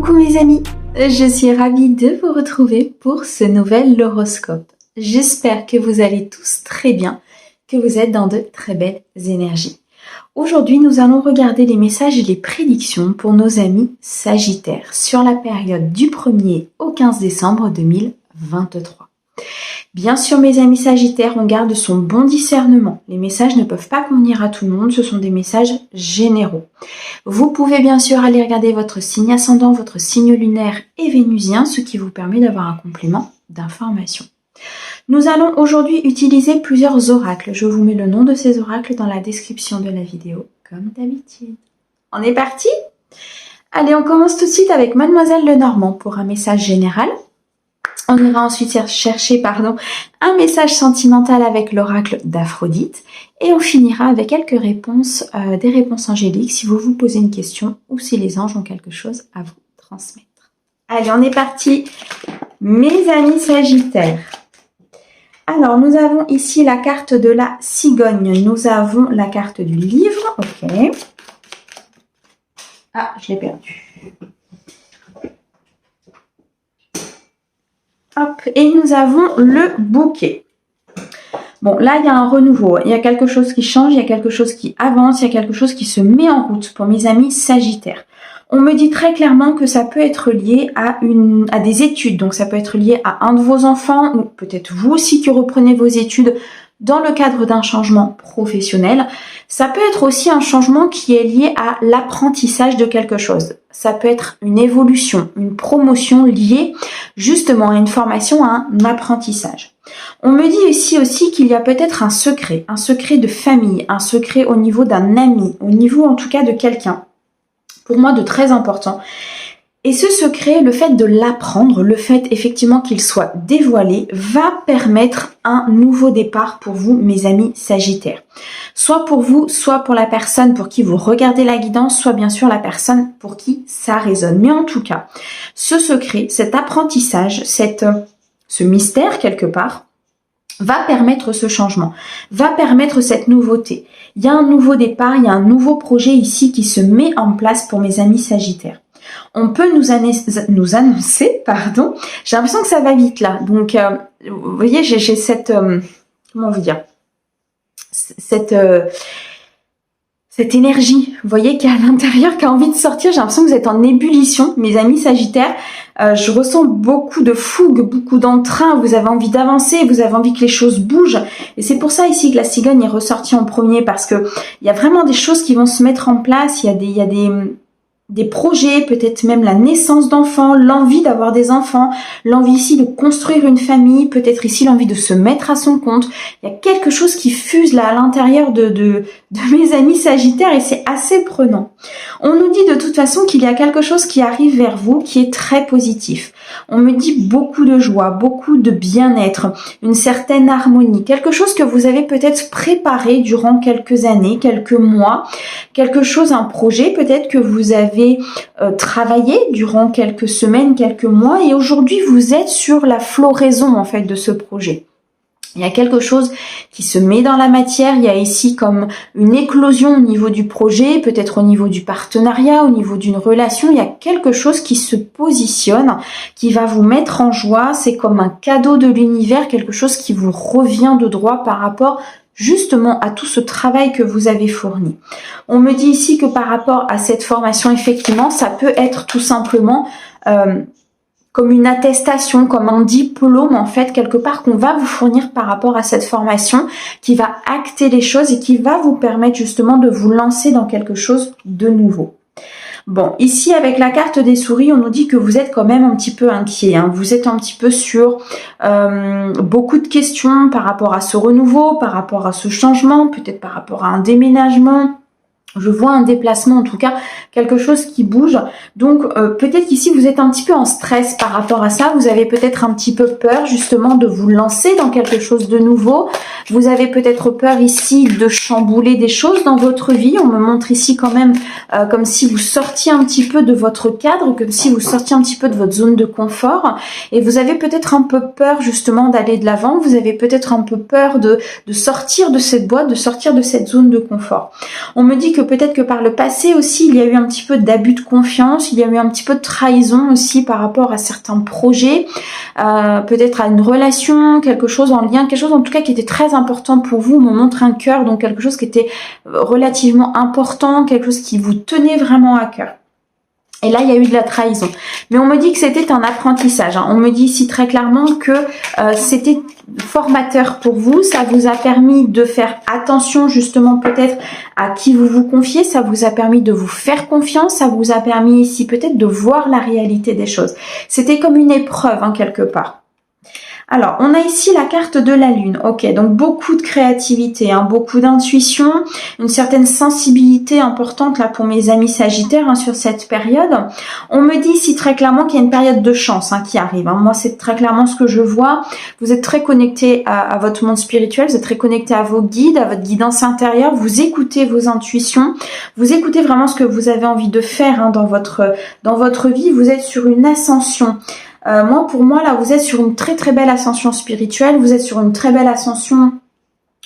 Coucou mes amis, je suis ravie de vous retrouver pour ce nouvel horoscope. J'espère que vous allez tous très bien, que vous êtes dans de très belles énergies. Aujourd'hui, nous allons regarder les messages et les prédictions pour nos amis Sagittaires sur la période du 1er au 15 décembre 2023. Bien sûr, mes amis Sagittaires, on garde son bon discernement. Les messages ne peuvent pas convenir à tout le monde, ce sont des messages généraux. Vous pouvez bien sûr aller regarder votre signe ascendant, votre signe lunaire et vénusien, ce qui vous permet d'avoir un complément d'information. Nous allons aujourd'hui utiliser plusieurs oracles. Je vous mets le nom de ces oracles dans la description de la vidéo, comme d'habitude. On est parti? Allez, on commence tout de suite avec Mademoiselle Lenormand pour un message général. On ira ensuite chercher un message sentimental avec l'oracle d'Aphrodite. Et on finira avec quelques réponses, des réponses angéliques si vous vous posez une question ou si les anges ont quelque chose à vous transmettre. Allez, on est parti, mes amis Sagittaires. Alors, nous avons ici la carte de la cigogne. Nous avons la carte du livre. Ok. Ah, je l'ai perdu. Hop, et nous avons le bouquet. Bon, là, il y a un renouveau. Il y a quelque chose qui change, il y a quelque chose qui avance, il y a quelque chose qui se met en route pour mes amis Sagittaires. On me dit très clairement que ça peut être lié à des études. Donc, ça peut être lié à un de vos enfants ou peut-être vous aussi qui reprenez vos études dans le cadre d'un changement professionnel. Ça peut être aussi un changement qui est lié à l'apprentissage de quelque chose. Ça peut être une évolution, une promotion liée justement à une formation, à un apprentissage. On me dit ici aussi qu'il y a peut-être un secret de famille, un secret au niveau d'un ami, au niveau en tout cas de quelqu'un, pour moi de très important. Et ce secret, le fait de l'apprendre, le fait effectivement qu'il soit dévoilé, va permettre un nouveau départ pour vous, mes amis Sagittaires. Soit pour vous, soit pour la personne pour qui vous regardez la guidance, soit bien sûr la personne pour qui ça résonne. Mais en tout cas, ce secret, cet apprentissage, ce mystère quelque part, va permettre ce changement, va permettre cette nouveauté. Il y a un nouveau départ, il y a un nouveau projet ici qui se met en place pour mes amis Sagittaires. On peut nous annoncer, j'ai l'impression que ça va vite là, donc vous voyez, j'ai cette, comment vous dire, cette énergie, vous voyez, qui est à l'intérieur, qui a envie de sortir. J'ai l'impression que vous êtes en ébullition, mes amis Sagittaires. Je ressens beaucoup de fougue, beaucoup d'entrain. Vous avez envie d'avancer, vous avez envie que les choses bougent. Et c'est pour ça ici que la cigogne est ressortie en premier, parce que il y a vraiment des choses qui vont se mettre en place. Il y a des projets, peut-être même la naissance d'enfants, l'envie d'avoir des enfants, l'envie ici de construire une famille, peut-être ici l'envie de se mettre à son compte. Il y a quelque chose qui fuse là à l'intérieur de mes amis Sagittaires et c'est assez prenant. On nous dit de toute façon qu'il y a quelque chose qui arrive vers vous qui est très positif. On me dit beaucoup de joie, beaucoup de bien-être, une certaine harmonie, quelque chose que vous avez peut-être préparé durant quelques années, quelques mois, quelque chose, un projet peut-être que vous avez travaillé durant quelques semaines, quelques mois et aujourd'hui vous êtes sur la floraison en fait de ce projet. Il y a quelque chose qui se met dans la matière, il y a ici comme une éclosion au niveau du projet, peut-être au niveau du partenariat, au niveau d'une relation, il y a quelque chose qui se positionne, qui va vous mettre en joie, c'est comme un cadeau de l'univers, quelque chose qui vous revient de droit par rapport justement à tout ce travail que vous avez fourni. On me dit ici que par rapport à cette formation, effectivement, ça peut être tout simplement comme une attestation, comme un diplôme en fait, quelque part qu'on va vous fournir par rapport à cette formation, qui va acter les choses et qui va vous permettre justement de vous lancer dans quelque chose de nouveau. Bon, ici avec la carte des souris, on nous dit que vous êtes quand même un petit peu inquiet. Vous êtes un petit peu sur beaucoup de questions par rapport à ce renouveau, par rapport à ce changement, peut-être par rapport à un déménagement. Je vois un déplacement, en tout cas, quelque chose qui bouge. Donc, peut-être qu'ici, vous êtes un petit peu en stress par rapport à ça. Vous avez peut-être un petit peu peur, justement, de vous lancer dans quelque chose de nouveau. Vous avez peut-être peur ici de chambouler des choses dans votre vie. On me montre ici quand même comme si vous sortiez un petit peu de votre cadre, comme si vous sortiez un petit peu de votre zone de confort. Et vous avez peut-être un peu peur, justement, d'aller de l'avant. Vous avez peut-être un peu peur de sortir de cette boîte, de sortir de cette zone de confort. On me dit que que peut-être que par le passé aussi, il y a eu un petit peu d'abus de confiance, il y a eu un petit peu de trahison aussi par rapport à certains projets, peut-être à une relation, quelque chose en lien, quelque chose en tout cas qui était très important pour vous, me montre un cœur, donc quelque chose qui était relativement important, quelque chose qui vous tenait vraiment à cœur. Et là, il y a eu de la trahison. Mais on me dit que c'était un apprentissage. On me dit ici très clairement que c'était formateur pour vous. Ça vous a permis de faire attention justement peut-être à qui vous vous confiez. Ça vous a permis de vous faire confiance. Ça vous a permis ici peut-être de voir la réalité des choses. C'était comme une épreuve quelque part. Alors, on a ici la carte de la Lune. Ok, donc beaucoup de créativité, beaucoup d'intuition, une certaine sensibilité importante là pour mes amis Sagittaires sur cette période. On me dit ici très clairement qu'il y a une période de chance qui arrive. Moi, c'est très clairement ce que je vois. Vous êtes très connecté à votre monde spirituel, vous êtes très connecté à vos guides, à votre guidance intérieure. Vous écoutez vos intuitions, vous écoutez vraiment ce que vous avez envie de faire dans votre vie. Vous êtes sur une ascension. Pour moi, là, vous êtes sur une très très belle ascension spirituelle, vous êtes sur une très belle ascension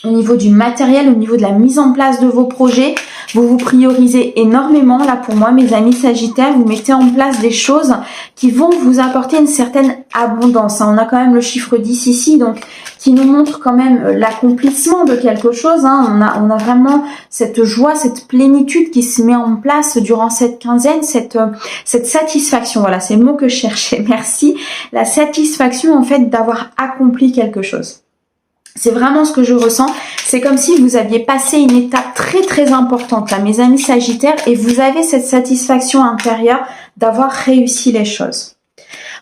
au niveau du matériel, au niveau de la mise en place de vos projets. Vous vous priorisez énormément, là pour moi, mes amis Sagittaires, vous mettez en place des choses qui vont vous apporter une certaine abondance. On a quand même le chiffre 10 ici, donc qui nous montre quand même l'accomplissement de quelque chose. On a vraiment cette joie, cette plénitude qui se met en place durant cette quinzaine, cette satisfaction. Voilà, c'est le mot que je cherchais, merci. La satisfaction en fait d'avoir accompli quelque chose. C'est vraiment ce que je ressens. C'est comme si vous aviez passé une étape très très importante là, mes amis Sagittaires, et vous avez cette satisfaction intérieure d'avoir réussi les choses.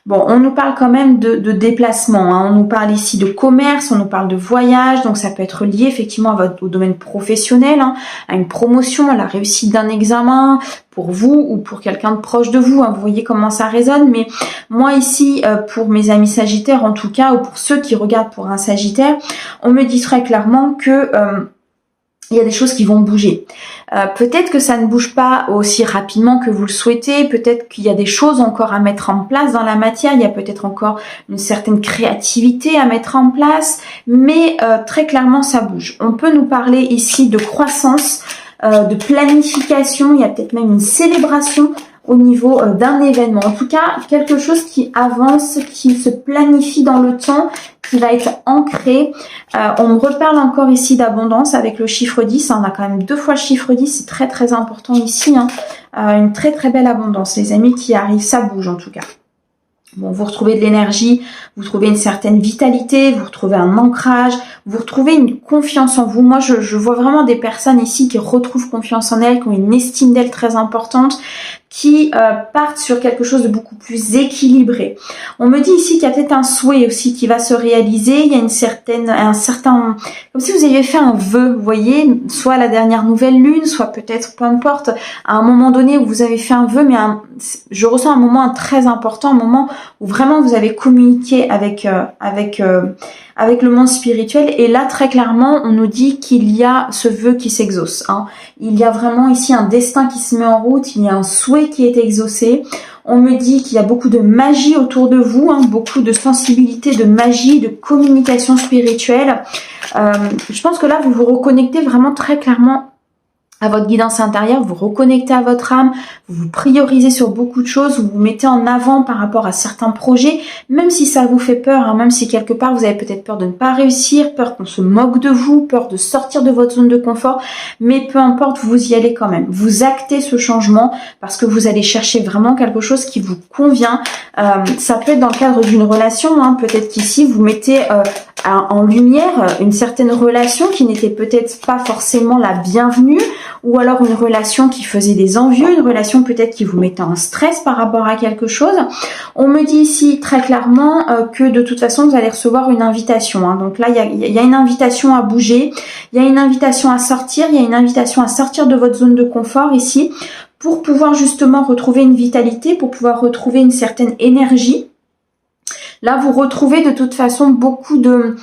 Bon, on nous parle quand même de déplacement, on nous parle ici de commerce, on nous parle de voyage, donc ça peut être lié effectivement au domaine professionnel, à une promotion, à la réussite d'un examen, pour vous ou pour quelqu'un de proche de vous, vous voyez comment ça résonne. Mais moi ici, pour mes amis Sagittaires en tout cas, ou pour ceux qui regardent pour un Sagittaire, on me dit très clairement que il y a des choses qui vont bouger. Peut-être que ça ne bouge pas aussi rapidement que vous le souhaitez, peut-être qu'il y a des choses encore à mettre en place dans la matière, il y a peut-être encore une certaine créativité à mettre en place, mais très clairement ça bouge. On peut nous parler ici de croissance, de planification, il y a peut-être même une célébration au niveau d'un événement. En tout cas, quelque chose qui avance, qui se planifie dans le temps, qui va être ancré. On me reparle encore ici d'abondance avec le chiffre 10. On a quand même 2 fois le chiffre 10, c'est très très important ici. Une très très belle abondance. Les amis qui arrivent, ça bouge en tout cas. Bon, vous retrouvez de l'énergie, vous trouvez une certaine vitalité, vous retrouvez un ancrage, vous retrouvez une confiance en vous. Moi, je vois vraiment des personnes ici qui retrouvent confiance en elles, qui ont une estime d'elles très importante, qui partent sur quelque chose de beaucoup plus équilibré. On me dit ici qu'il y a peut-être un souhait aussi qui va se réaliser. Il y a un certain, comme si vous aviez fait un vœu, vous voyez, soit à la dernière nouvelle lune, soit peut-être, peu importe, à un moment donné où vous avez fait un vœu, mais je ressens un moment très important, un moment où vraiment vous avez communiqué avec le monde spirituel. Et là, très clairement, on nous dit qu'il y a ce vœu qui s'exauce. Il y a vraiment ici un destin qui se met en route, il y a un souhait qui est exaucé. On me dit qu'il y a beaucoup de magie autour de vous, beaucoup de sensibilité, de magie, de communication spirituelle. Je pense que là, vous vous reconnectez vraiment très clairement à votre guidance intérieure, vous reconnectez à votre âme, vous vous priorisez sur beaucoup de choses, vous vous mettez en avant par rapport à certains projets, même si ça vous fait peur, même si quelque part vous avez peut-être peur de ne pas réussir, peur qu'on se moque de vous, peur de sortir de votre zone de confort, mais peu importe, vous y allez quand même. Vous actez ce changement parce que vous allez chercher vraiment quelque chose qui vous convient. Ça peut être dans le cadre d'une relation, peut-être qu'ici vous mettez en lumière une certaine relation qui n'était peut-être pas forcément la bienvenue, ou alors une relation qui faisait des envieux, une relation peut-être qui vous mettait en stress par rapport à quelque chose. On me dit ici très clairement que de toute façon vous allez recevoir une invitation. Donc là il y a une invitation à bouger, il y a une invitation à sortir, il y a une invitation à sortir de votre zone de confort ici pour pouvoir justement retrouver une vitalité, pour pouvoir retrouver une certaine énergie. Là vous retrouvez de toute façon beaucoup de...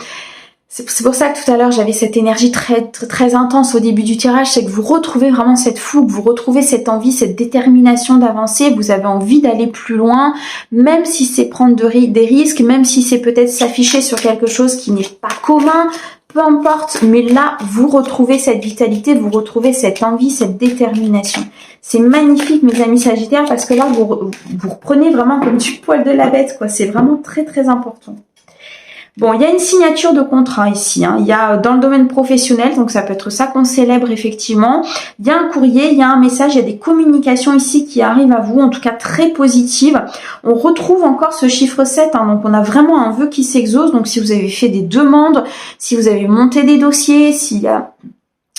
C'est pour ça que tout à l'heure j'avais cette énergie très, très, très intense au début du tirage, c'est que vous retrouvez vraiment cette fougue, vous retrouvez cette envie, cette détermination d'avancer, vous avez envie d'aller plus loin, même si c'est prendre des risques, même si c'est peut-être s'afficher sur quelque chose qui n'est pas commun, peu importe, mais là, vous retrouvez cette vitalité, vous retrouvez cette envie, cette détermination. C'est magnifique, mes amis Sagittaires, parce que là, vous reprenez vraiment comme du poil de la bête, quoi. C'est vraiment très, très important. Bon, il y a une signature de contrat ici, hein. Il y a dans le domaine professionnel, donc ça peut être ça qu'on célèbre effectivement. Il y a un courrier, il y a un message, il y a des communications ici qui arrivent à vous, en tout cas très positives. On retrouve encore ce chiffre 7, hein, donc on a vraiment un vœu qui s'exauce. Donc si vous avez fait des demandes, si vous avez monté des dossiers, si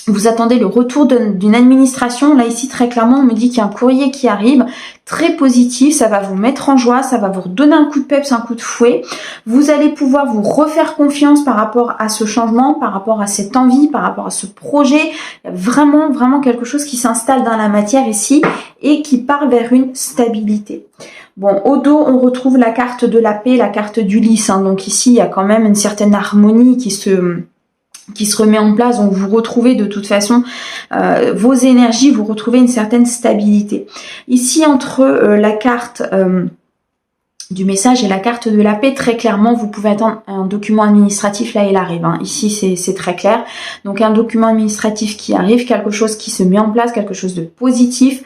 vous attendez le retour d'une administration, là ici très clairement on me dit qu'il y a un courrier qui arrive, très positif, ça va vous mettre en joie, ça va vous redonner un coup de peps, un coup de fouet. Vous allez pouvoir vous refaire confiance par rapport à ce changement, par rapport à cette envie, par rapport à ce projet. Il y a vraiment, vraiment quelque chose qui s'installe dans la matière ici et qui part vers une stabilité. Bon, au dos, on retrouve la carte de la paix, la carte d'Ulysse, hein. Donc ici, il y a quand même une certaine harmonie qui se remet en place, donc vous retrouvez de toute façon vos énergies, vous retrouvez une certaine stabilité. Ici, entre la carte du message et la carte de la paix, très clairement, vous pouvez attendre un document administratif, là il arrive, hein. Ici c'est très clair, donc un document administratif qui arrive, quelque chose qui se met en place, quelque chose de positif.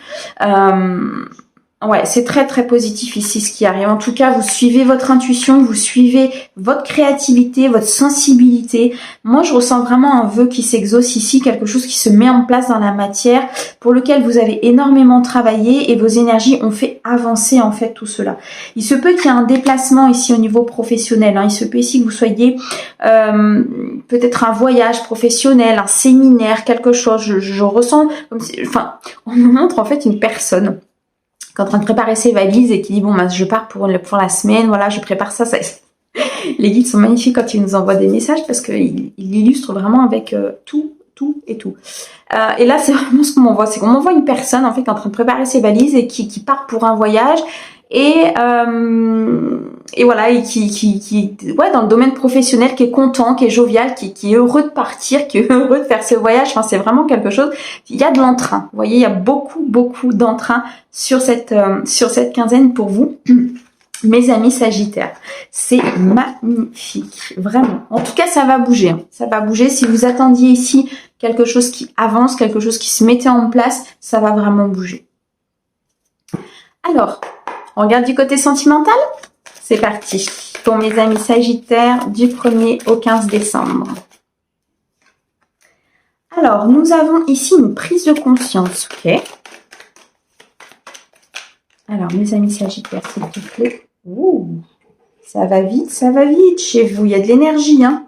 Ouais, c'est très très positif ici ce qui arrive. En tout cas, vous suivez votre intuition, vous suivez votre créativité, votre sensibilité. Moi, je ressens vraiment un vœu qui s'exauce ici, quelque chose qui se met en place dans la matière, pour lequel vous avez énormément travaillé et vos énergies ont fait avancer en fait tout cela. Il se peut qu'il y ait un déplacement ici au niveau professionnel, hein. Il se peut ici que vous soyez peut-être un voyage professionnel, un séminaire, quelque chose. Je ressens comme si, enfin, on me montre en fait une personne qui est en train de préparer ses valises et qui dit bon bah je pars pour la semaine, voilà, je prépare ça. Les guides sont magnifiques quand ils nous envoient des messages parce qu'ils illustrent vraiment avec tout. Et là c'est vraiment ce qu'on m'envoie, c'est qu'on m'envoie une personne en fait qui est en train de préparer ses valises et qui part pour un voyage et voilà, et qui ouais, dans le domaine professionnel, qui est content, qui est jovial, qui est heureux de partir, qui est heureux de faire ce voyage. Enfin, c'est vraiment quelque chose. Il y a de l'entrain. Vous voyez, il y a beaucoup d'entrain sur cette quinzaine pour vous. Mes amis Sagittaires, c'est magnifique, vraiment. En tout cas, ça va bouger, hein. Ça va bouger. Si vous attendiez ici quelque chose qui avance, quelque chose qui se mettait en place, ça va vraiment bouger. Alors, on regarde du côté sentimental. C'est parti pour mes amis Sagittaires du 1er au 15 décembre. Alors, nous avons ici une prise de conscience, ok. Alors, mes amis Sagittaires, s'il vous plaît. Ouh, ça va vite chez vous. Il y a de l'énergie, hein.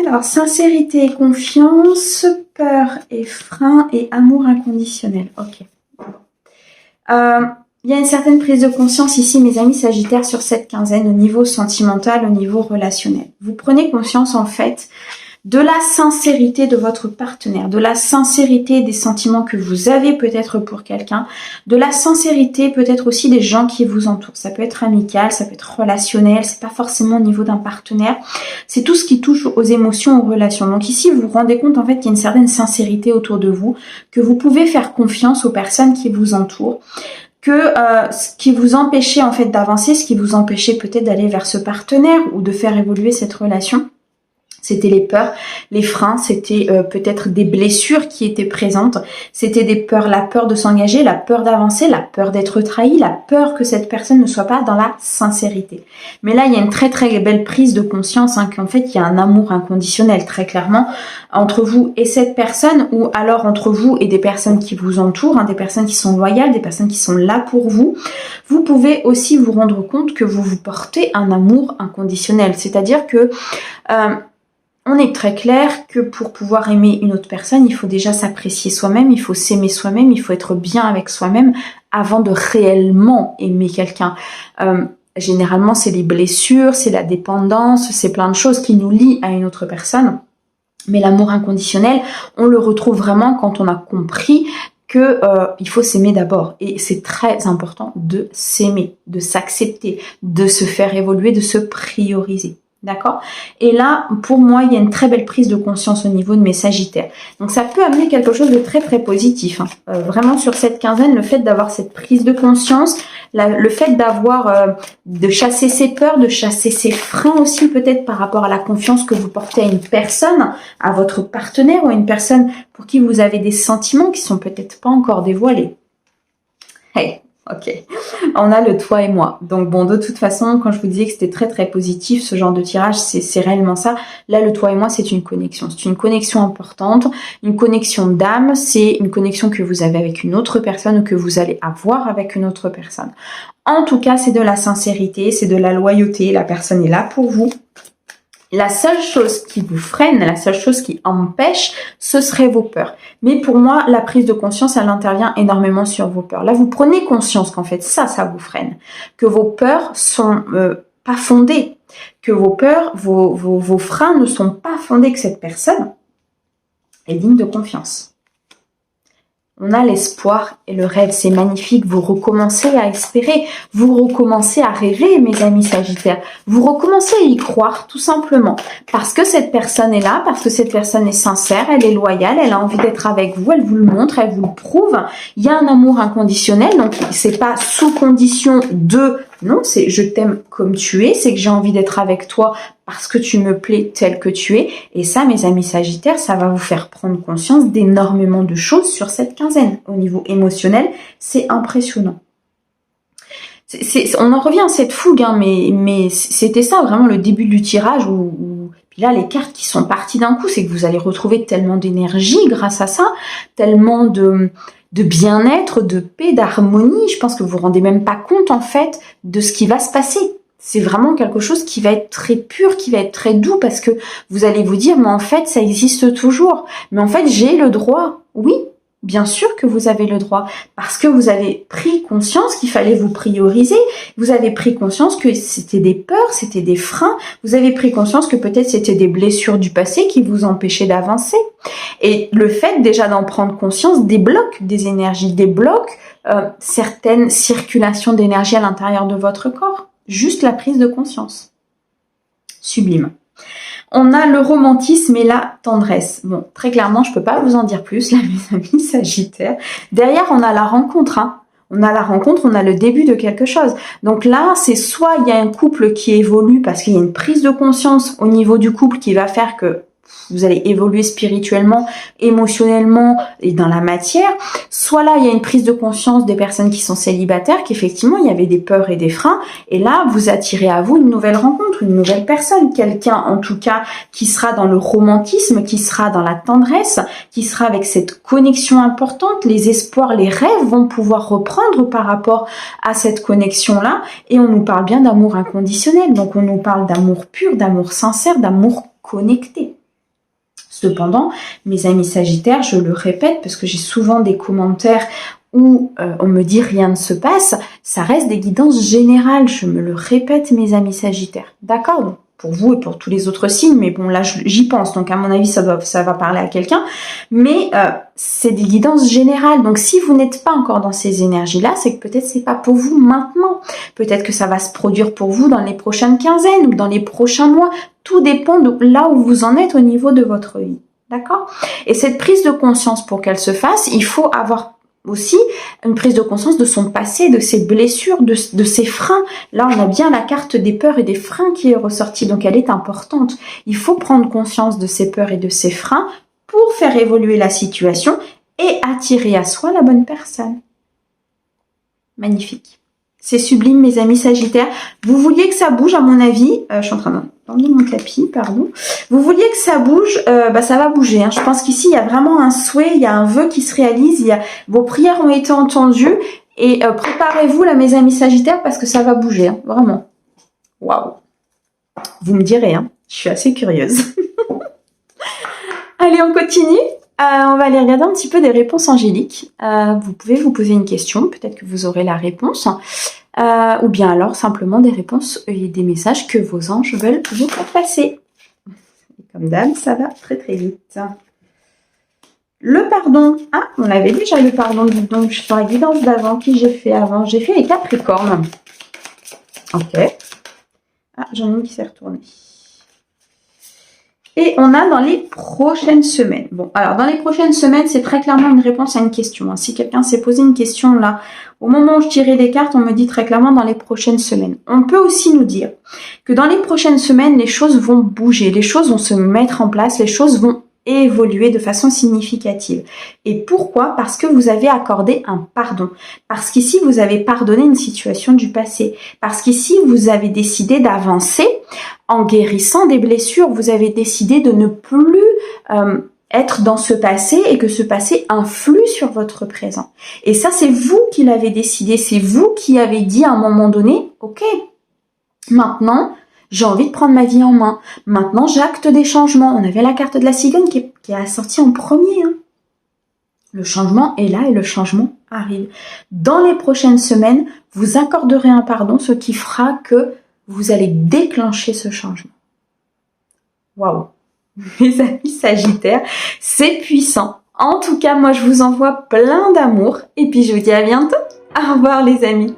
Alors, sincérité et confiance, peur et frein et amour inconditionnel. Ok. Il y a une certaine prise de conscience ici, mes amis Sagittaires, sur cette quinzaine au niveau sentimental, au niveau relationnel. Vous prenez conscience, en fait, de la sincérité de votre partenaire, de la sincérité des sentiments que vous avez peut-être pour quelqu'un, de la sincérité peut-être aussi des gens qui vous entourent. Ça peut être amical, ça peut être relationnel, c'est pas forcément au niveau d'un partenaire. C'est tout ce qui touche aux émotions, aux relations. Donc ici, vous vous rendez compte en fait qu'il y a une certaine sincérité autour de vous, que vous pouvez faire confiance aux personnes qui vous entourent, que ce qui vous empêchait en fait d'avancer, ce qui vous empêchait peut-être d'aller vers ce partenaire ou de faire évoluer cette relation, c'était les peurs, les freins, c'était peut-être des blessures qui étaient présentes, c'était des peurs, la peur de s'engager, la peur d'avancer, la peur d'être trahi, la peur que cette personne ne soit pas dans la sincérité. Mais là, il y a une très très belle prise de conscience, hein, qu'en fait, il y a un amour inconditionnel, très clairement, entre vous et cette personne, ou alors entre vous et des personnes qui vous entourent, hein, des personnes qui sont loyales, des personnes qui sont là pour vous. Vous pouvez aussi vous rendre compte que vous vous portez un amour inconditionnel, c'est-à-dire que on est très clair que pour pouvoir aimer une autre personne, il faut déjà s'apprécier soi-même, il faut s'aimer soi-même, il faut être bien avec soi-même avant de réellement aimer quelqu'un. Généralement, c'est les blessures, c'est la dépendance, c'est plein de choses qui nous lient à une autre personne. Mais l'amour inconditionnel, on le retrouve vraiment quand on a compris que il faut s'aimer d'abord. Et c'est très important de s'aimer, de s'accepter, de se faire évoluer, de se prioriser. D'accord? Et là, pour moi, il y a une très belle prise de conscience au niveau de mes Sagittaires. Donc, ça peut amener quelque chose de très, très positif. Hein. Vraiment, sur cette quinzaine, le fait d'avoir cette prise de conscience, le fait d'avoir, de chasser ses peurs, de chasser ses freins aussi, peut-être par rapport à la confiance que vous portez à une personne, à votre partenaire ou à une personne pour qui vous avez des sentiments qui sont peut-être pas encore dévoilés. Hey! Ok, on a le toi et moi. Donc bon, de toute façon, quand je vous disais que c'était très très positif, ce genre de tirage, c'est réellement ça. Là, le toi et moi, c'est une connexion. C'est une connexion importante, une connexion d'âme. C'est une connexion que vous avez avec une autre personne ou que vous allez avoir avec une autre personne. En tout cas, c'est de la sincérité, c'est de la loyauté. La personne est là pour vous. La seule chose qui vous freine, la seule chose qui empêche, ce serait vos peurs. Mais pour moi, la prise de conscience, elle intervient énormément sur vos peurs. Là, vous prenez conscience qu'en fait, ça vous freine. Que vos peurs sont pas fondées. Que vos peurs, vos freins ne sont pas fondés, que cette personne est digne de confiance. On a l'espoir et le rêve, c'est magnifique. Vous recommencez à espérer, vous recommencez à rêver, mes amis Sagittaires. Vous recommencez à y croire, tout simplement. Parce que cette personne est là, parce que cette personne est sincère, elle est loyale, elle a envie d'être avec vous, elle vous le montre, elle vous le prouve. Il y a un amour inconditionnel, donc c'est pas sous condition de... Non, c'est je t'aime comme tu es, c'est que j'ai envie d'être avec toi parce que tu me plais tel que tu es. Et ça, mes amis Sagittaires, ça va vous faire prendre conscience d'énormément de choses sur cette quinzaine. Au niveau émotionnel, c'est impressionnant. On en revient à cette fougue, hein, mais c'était ça vraiment le début du tirage où puis là, les cartes qui sont parties d'un coup, c'est que vous allez retrouver tellement d'énergie grâce à ça, tellement de bien-être, de paix, d'harmonie. Je pense que vous vous rendez même pas compte, en fait, de ce qui va se passer. C'est vraiment quelque chose qui va être très pur, qui va être très doux, parce que vous allez vous dire, mais en fait, ça existe toujours. Mais en fait, j'ai le droit. Oui, bien sûr que vous avez le droit, parce que vous avez pris conscience qu'il fallait vous prioriser, vous avez pris conscience que c'était des peurs, c'était des freins, vous avez pris conscience que peut-être c'était des blessures du passé qui vous empêchaient d'avancer. Et le fait déjà d'en prendre conscience débloque des énergies, débloque certaines circulations d'énergie à l'intérieur de votre corps. Juste la prise de conscience. Sublime. On a le romantisme et la tendresse. Bon, très clairement, je peux pas vous en dire plus, là, mes amis Sagittaires. Derrière, on a la rencontre, hein. On a la rencontre, on a le début de quelque chose. Donc là, c'est soit il y a un couple qui évolue parce qu'il y a une prise de conscience au niveau du couple qui va faire que vous allez évoluer spirituellement, émotionnellement et dans la matière. Soit là, il y a une prise de conscience des personnes qui sont célibataires, qu'effectivement, il y avait des peurs et des freins. Et là, vous attirez à vous une nouvelle rencontre, une nouvelle personne. Quelqu'un, en tout cas, qui sera dans le romantisme, qui sera dans la tendresse, qui sera avec cette connexion importante. Les espoirs, les rêves vont pouvoir reprendre par rapport à cette connexion-là. Et on nous parle bien d'amour inconditionnel. Donc, on nous parle d'amour pur, d'amour sincère, d'amour connecté. Cependant, mes amis Sagittaires, je le répète parce que j'ai souvent des commentaires où on me dit rien ne se passe, ça reste des guidances générales, je me le répète mes amis Sagittaires. D'accord ? Pour vous et pour tous les autres signes, mais bon là j'y pense, donc à mon avis ça va parler à quelqu'un, mais c'est des guidances générales, donc si vous n'êtes pas encore dans ces énergies-là, c'est que peut-être c'est pas pour vous maintenant, peut-être que ça va se produire pour vous dans les prochaines quinzaines ou dans les prochains mois, tout dépend de là où vous en êtes au niveau de votre vie, d'accord? Et cette prise de conscience, pour qu'elle se fasse, il faut avoir aussi une prise de conscience de son passé, de ses blessures, de ses freins. Là, on a bien la carte des peurs et des freins qui est ressortie, donc elle est importante. Il faut prendre conscience de ses peurs et de ses freins pour faire évoluer la situation et attirer à soi la bonne personne. Magnifique. C'est sublime, mes amis Sagittaires. Vous vouliez que ça bouge, à mon avis. Je suis en train d'emmener mon tapis, pardon. Vous vouliez que ça bouge, ça va bouger. Hein. Je pense qu'ici, il y a vraiment un souhait, il y a un vœu qui se réalise. Vos prières ont été entendues. Et préparez-vous, là, mes amis Sagittaires, parce que ça va bouger. Hein, vraiment. Waouh. Vous me direz, hein. Je suis assez curieuse. Allez, on continue. On va aller regarder un petit peu des réponses angéliques. Vous pouvez vous poser une question, peut-être que vous aurez la réponse, ou bien alors simplement des réponses et des messages que vos anges veulent vous faire passer. Et comme d'hab, ça va très très vite. Le pardon. Ah, on avait déjà le pardon, donc je fais la guidance d'avant. Qui j'ai fait avant? J'ai fait les Capricornes. Ok. Ah, j'en ai une qui s'est retournée. Et on a dans les prochaines semaines. Bon, alors dans les prochaines semaines, c'est très clairement une réponse à une question. Hein. Si quelqu'un s'est posé une question là, au moment où je tirais des cartes, on me dit très clairement dans les prochaines semaines. On peut aussi nous dire que dans les prochaines semaines, les choses vont bouger, les choses vont se mettre en place, les choses vont évoluer de façon significative. Et pourquoi? Parce que vous avez accordé un pardon. Parce qu'ici, vous avez pardonné une situation du passé. Parce qu'ici, vous avez décidé d'avancer en guérissant des blessures. Vous avez décidé de ne plus être dans ce passé et que ce passé influe sur votre présent. Et ça, c'est vous qui l'avez décidé. C'est vous qui avez dit à un moment donné, ok, maintenant, j'ai envie de prendre ma vie en main. Maintenant, j'acte des changements. On avait la carte de la cigogne qui a sorti en premier. Hein. Le changement est là et le changement arrive. Dans les prochaines semaines, vous accorderez un pardon, ce qui fera que vous allez déclencher ce changement. Waouh! Mes amis Sagittaires, c'est puissant. En tout cas, moi, je vous envoie plein d'amour. Et puis, je vous dis à bientôt. Au revoir, les amis.